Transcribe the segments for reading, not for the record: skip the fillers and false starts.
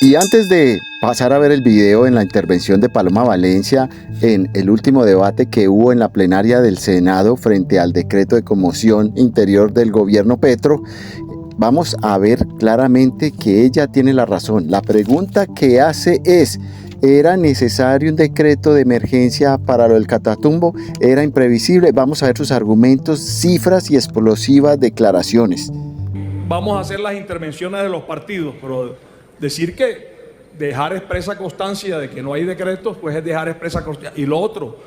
Y antes de pasar a ver el video en la intervención de Paloma Valencia en el último debate que hubo en la plenaria del Senado frente al decreto de conmoción interior del gobierno Petro, vamos a ver claramente que ella tiene la razón. La pregunta que hace es: ¿era necesario un decreto de emergencia para lo del Catatumbo? ¿Era imprevisible? Vamos a ver sus argumentos, cifras y explosivas declaraciones. Vamos a hacer las intervenciones de los partidos, pero decir que dejar expresa constancia de que no hay decretos, pues es dejar expresa constancia. Y lo otro,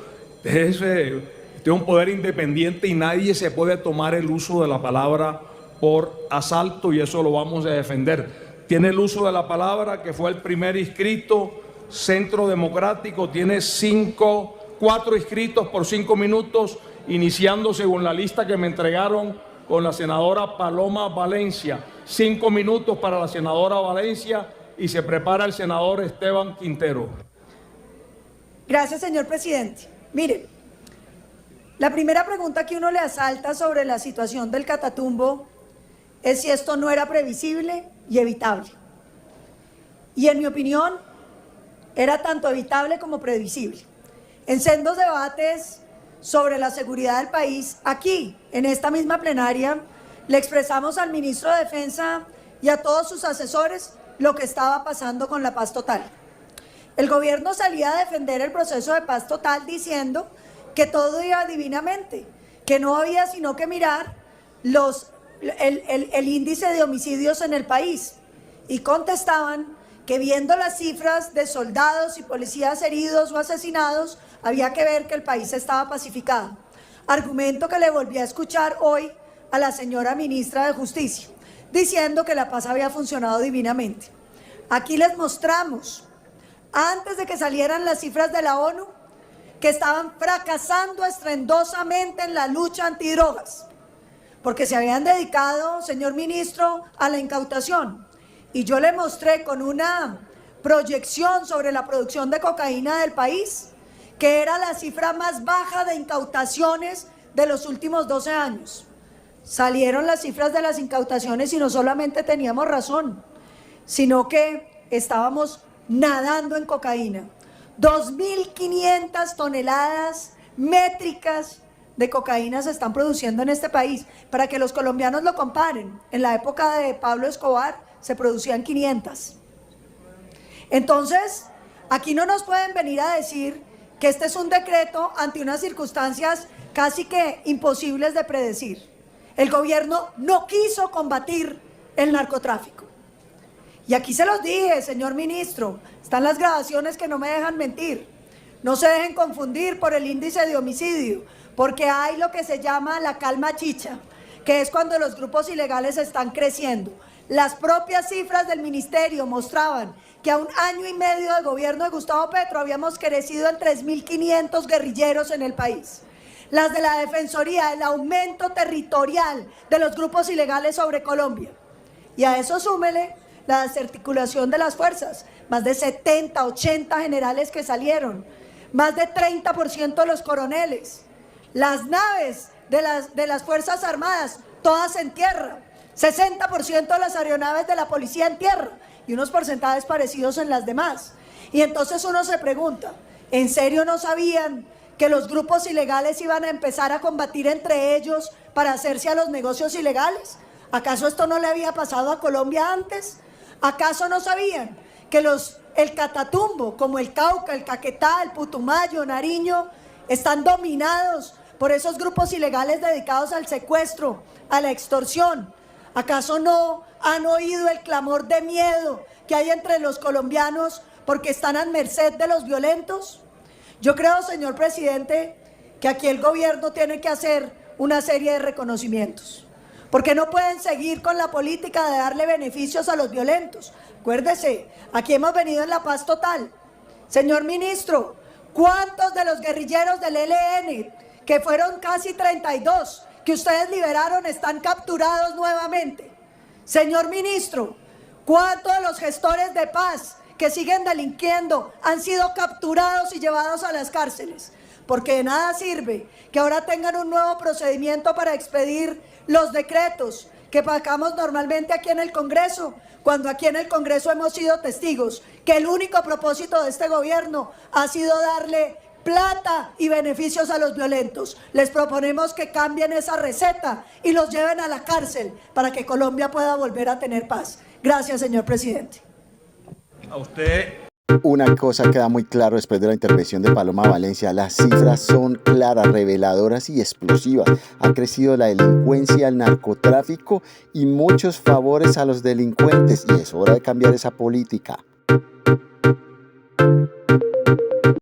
este es un poder independiente y nadie se puede tomar el uso de la palabra por asalto, y eso lo vamos a defender. Tiene el uso de la palabra, que fue el primer inscrito. Centro Democrático tiene 4 inscritos por 5 minutos, iniciando según la lista que me entregaron con la senadora Paloma Valencia. 5 minutos para la senadora Valencia y se prepara el senador Esteban Quintero. Gracias, señor presidente. Mire, la primera pregunta que uno le asalta sobre la situación del Catatumbo es si esto no era previsible y evitable. Y en mi opinión, era tanto evitable como previsible. En sendos debates sobre la seguridad del país, aquí, en esta misma plenaria, le expresamos al ministro de Defensa y a todos sus asesores lo que estaba pasando con la paz total. El gobierno salía a defender el proceso de paz total diciendo que todo iba divinamente, que no había sino que mirar el índice de homicidios en el país, y contestaban que viendo las cifras de soldados y policías heridos o asesinados, había que ver que el país estaba pacificado. Argumento que le volví a escuchar hoy a la señora ministra de Justicia, diciendo que la paz había funcionado divinamente. Aquí les mostramos, antes de que salieran las cifras de la ONU, que estaban fracasando estrendosamente en la lucha antidrogas, porque se habían dedicado, señor ministro, a la incautación. Y yo le mostré con una proyección sobre la producción de cocaína del país, que era la cifra más baja de incautaciones de los últimos 12 años. Salieron las cifras de las incautaciones y no solamente teníamos razón, sino que estábamos nadando en cocaína. 2.500 toneladas métricas de cocaína se están produciendo en este país. Para que los colombianos lo comparen, en la época de Pablo Escobar se producían 500. Entonces, aquí no nos pueden venir a decir que este es un decreto ante unas circunstancias casi que imposibles de predecir. El gobierno no quiso combatir el narcotráfico. Y aquí se los dije, señor ministro, están las grabaciones que no me dejan mentir. No se dejen confundir por el índice de homicidio, porque hay lo que se llama la calma chicha, que es cuando los grupos ilegales están creciendo. Las propias cifras del ministerio mostraban que a 1 año y medio de gobierno de Gustavo Petro habíamos crecido en 3.500 guerrilleros en el país. Las de la Defensoría, el aumento territorial de los grupos ilegales sobre Colombia. Y a eso súmele la desarticulación de las fuerzas, más de 70, 80 generales que salieron, más de 30% de los coroneles, las naves de las Fuerzas Armadas, todas en tierra, 60% de las aeronaves de la policía en tierra y unos porcentajes parecidos en las demás. Y entonces uno se pregunta, ¿en serio no sabían que los grupos ilegales iban a empezar a combatir entre ellos para hacerse a los negocios ilegales? ¿Acaso esto no le había pasado a Colombia antes? ¿Acaso no sabían que el Catatumbo, como el Cauca, el Caquetá, el Putumayo, Nariño, están dominados por esos grupos ilegales dedicados al secuestro, a la extorsión? ¿Acaso no han oído el clamor de miedo que hay entre los colombianos porque están a merced de los violentos? Yo creo, señor presidente, que aquí el gobierno tiene que hacer una serie de reconocimientos, porque no pueden seguir con la política de darle beneficios a los violentos. Acuérdese, aquí hemos venido en la paz total. Señor ministro, ¿cuántos de los guerrilleros del ELN, que fueron casi 32, que ustedes liberaron, están capturados nuevamente? Señor ministro, ¿cuántos de los gestores de paz que siguen delinquiendo han sido capturados y llevados a las cárceles? Porque de nada sirve que ahora tengan un nuevo procedimiento para expedir los decretos, que pagamos normalmente aquí en el Congreso, cuando aquí en el Congreso hemos sido testigos que el único propósito de este gobierno ha sido darle plata y beneficios a los violentos. Les proponemos que cambien esa receta y los lleven a la cárcel para que Colombia pueda volver a tener paz. Gracias, señor presidente. A usted. Una cosa queda muy claro después de la intervención de Paloma Valencia: las cifras son claras, reveladoras y explosivas. Ha crecido la delincuencia, el narcotráfico y muchos favores a los delincuentes, y es hora de cambiar esa política.